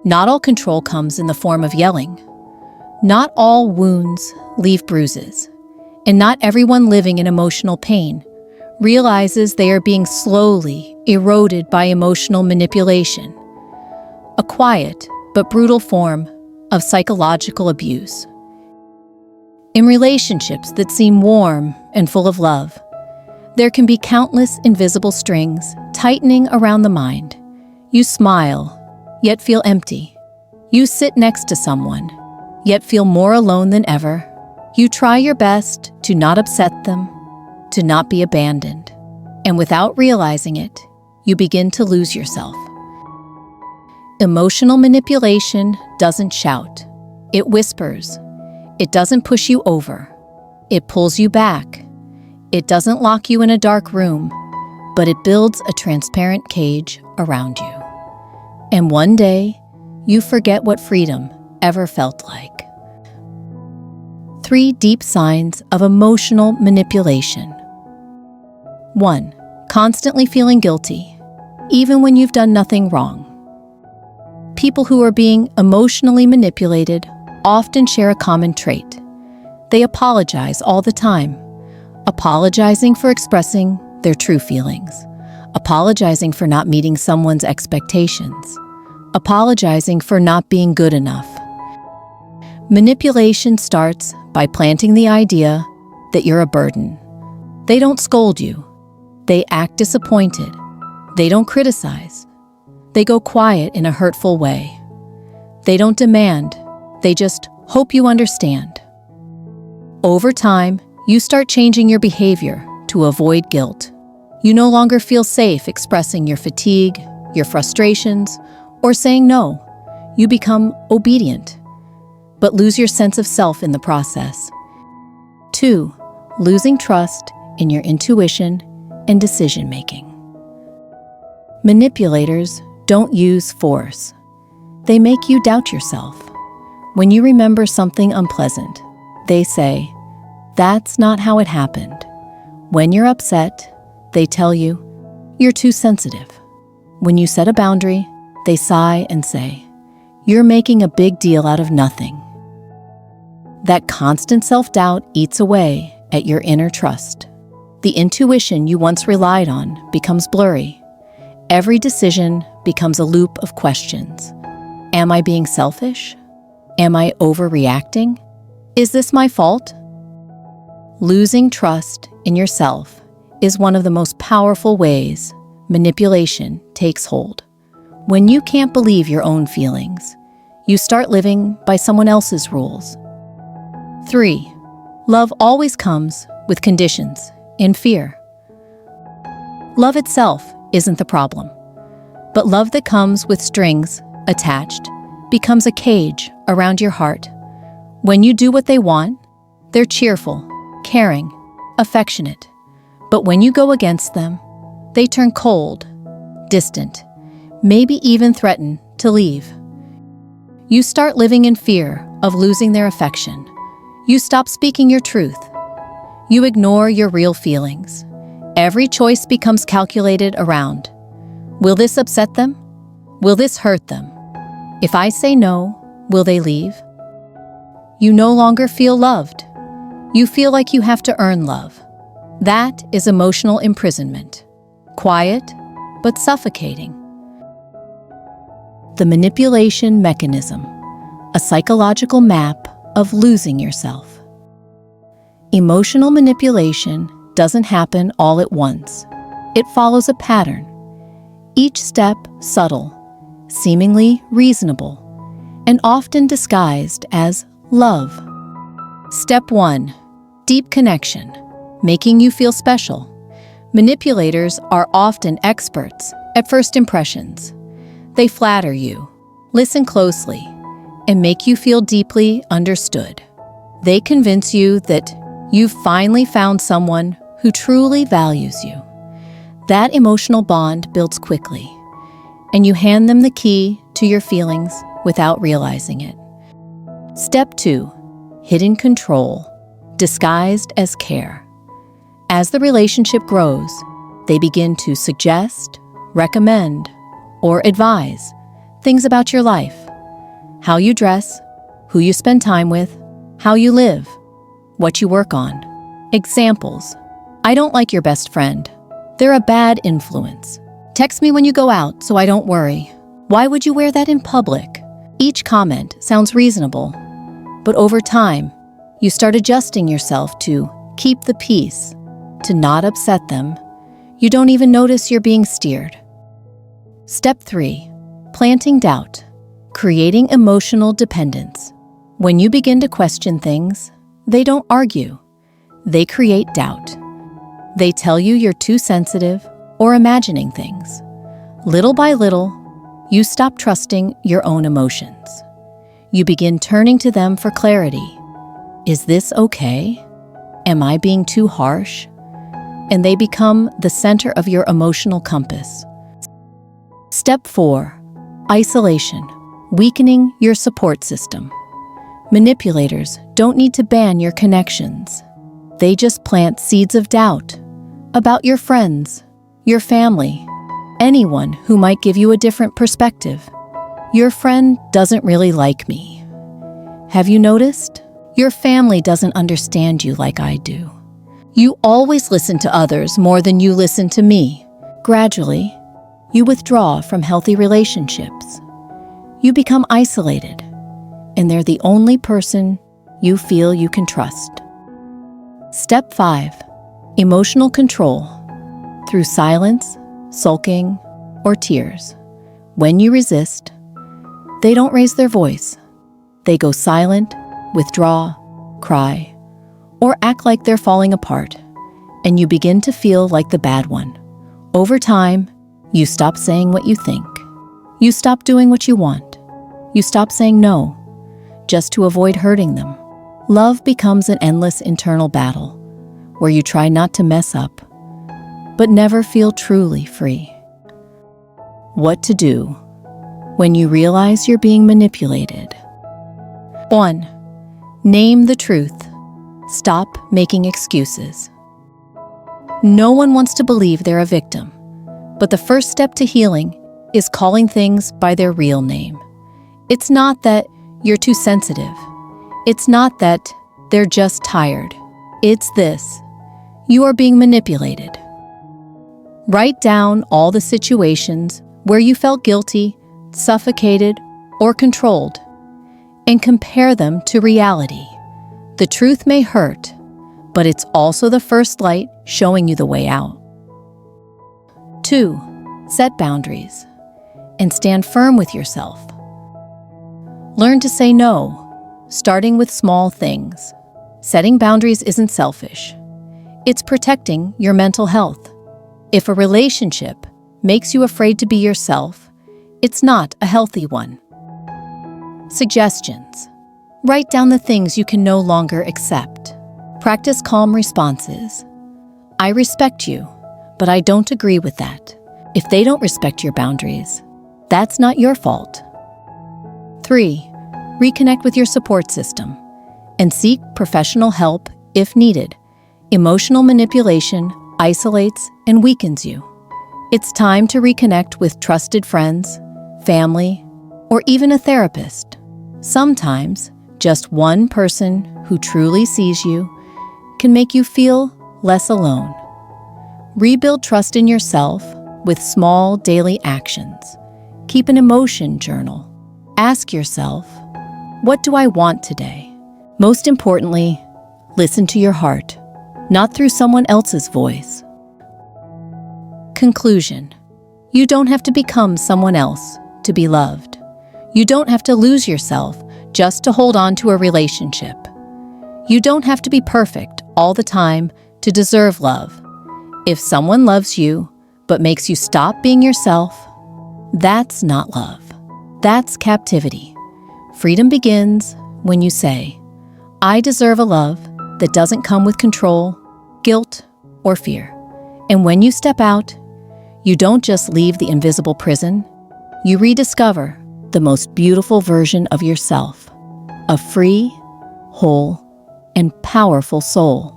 Not all control comes in the form of yelling. Not all wounds leave bruises. And not everyone living in emotional pain realizes they are being slowly eroded by emotional manipulation, a quiet but brutal form of psychological abuse. In relationships that seem warm and full of love, there can be countless invisible strings tightening around the mind. You smile, yet feel empty. You sit next to someone, yet feel more alone than ever. You try your best to not upset them, to not be abandoned. And without realizing it, you begin to lose yourself. Emotional manipulation doesn't shout. It whispers. It doesn't push you over. It pulls you back. It doesn't lock you in a dark room, but it builds a transparent cage around you. And one day, you forget what freedom ever felt like. 3 deep signs of emotional manipulation. 1. Constantly feeling guilty, even when you've done nothing wrong. People who are being emotionally manipulated often share a common trait. They apologize all the time, apologizing for expressing their true feelings, apologizing for not meeting someone's expectations, apologizing for not being good enough. Manipulation starts by planting the idea that you're a burden. They don't scold you. They act disappointed. They don't criticize. They go quiet in a hurtful way. They don't demand. They just hope you understand. Over time, you start changing your behavior to avoid guilt. You no longer feel safe expressing your fatigue, your frustrations, or saying no. You become obedient, but lose your sense of self in the process. 2. Losing trust in your intuition and decision-making. Manipulators don't use force. They make you doubt yourself. When you remember something unpleasant, they say, "That's not how it happened." When you're upset, they tell you, "You're too sensitive." When you set a boundary, they sigh and say, "You're making a big deal out of nothing." That constant self-doubt eats away at your inner trust. The intuition you once relied on becomes blurry. Every decision becomes a loop of questions. Am I being selfish? Am I overreacting? Is this my fault? Losing trust in yourself is one of the most powerful ways manipulation takes hold. When you can't believe your own feelings, you start living by someone else's rules. 3. Love always comes with conditions and fear. Love itself isn't the problem, but love that comes with strings attached becomes a cage around your heart. When you do what they want, they're cheerful, caring, affectionate. But when you go against them, they turn cold, distant, maybe even threaten to leave. You start living in fear of losing their affection. You stop speaking your truth. You ignore your real feelings. Every choice becomes calculated around, will this upset them? Will this hurt them? If I say no, will they leave? You no longer feel loved. You feel like you have to earn love. That is emotional imprisonment. Quiet, but suffocating. The manipulation mechanism, a psychological map of losing yourself. Emotional manipulation doesn't happen all at once. It follows a pattern. Each step subtle, seemingly reasonable, and often disguised as love. Step 1. Deep connection, making you feel special. Manipulators are often experts at first impressions. They flatter you, listen closely, and make you feel deeply understood. They convince you that you've finally found someone who truly values you. That emotional bond builds quickly, and you hand them the key to your feelings without realizing it. Step 2. Hidden control, disguised as care. As the relationship grows, they begin to suggest, recommend, or advise things about your life, how you dress, who you spend time with, how you live, what you work on. Examples: I don't like your best friend. They're a bad influence. Text me when you go out so I don't worry. Why would you wear that in public? Each comment sounds reasonable, but over time, you start adjusting yourself to keep the peace, to not upset them. You don't even notice you're being steered. Step 3. Planting doubt. Creating emotional dependence. When you begin to question things, they don't argue. They create doubt. They tell you you're too sensitive or imagining things. Little by little, you stop trusting your own emotions. You begin turning to them for clarity. Is this okay? Am I being too harsh? And they become the center of your emotional compass. Step 4. Isolation. Weakening your support system. Manipulators don't need to ban your connections. They just plant seeds of doubt about your friends, your family, anyone who might give you a different perspective. Your friend doesn't really like me. Have you noticed? Your family doesn't understand you like I do. You always listen to others more than you listen to me. Gradually, you withdraw from healthy relationships. You become isolated, and they're the only person you feel you can trust. Step 5. Emotional control. Through silence, sulking, or tears. When you resist, they don't raise their voice. They go silent, withdraw, cry, or act like they're falling apart, and you begin to feel like the bad one. Over time, you stop saying what you think. You stop doing what you want. You stop saying no, just to avoid hurting them. Love becomes an endless internal battle, where you try not to mess up, but never feel truly free. What to do when you realize you're being manipulated? 1. Name the truth. Stop making excuses. No one wants to believe they're a victim, but the first step to healing is calling things by their real name. It's not that you're too sensitive. It's not that they're just tired. It's this: you are being manipulated. Write down all the situations where you felt guilty, suffocated, or controlled, and compare them to reality. The truth may hurt, but it's also the first light showing you the way out. 2. Set boundaries and stand firm with yourself. Learn to say no, starting with small things. Setting boundaries isn't selfish. It's protecting your mental health. If a relationship makes you afraid to be yourself, it's not a healthy one. Suggestions. Write down the things you can no longer accept. Practice calm responses. I respect you, but I don't agree with that. If they don't respect your boundaries, that's not your fault. 3. Reconnect with your support system and seek professional help if needed. Emotional manipulation isolates and weakens you. It's time to reconnect with trusted friends, family, or even a therapist. Sometimes, just one person who truly sees you can make you feel less alone. Rebuild trust in yourself with small daily actions. Keep an emotion journal. Ask yourself, what do I want today? Most importantly, listen to your heart, not through someone else's voice. Conclusion. You don't have to become someone else to be loved. You don't have to lose yourself just to hold on to a relationship. You don't have to be perfect all the time to deserve love. If someone loves you but makes you stop being yourself, that's not love. That's captivity. Freedom begins when you say, I deserve a love that doesn't come with control, guilt, or fear. And when you step out, you don't just leave the invisible prison, you rediscover the most beautiful version of yourself, a free, whole, and powerful soul.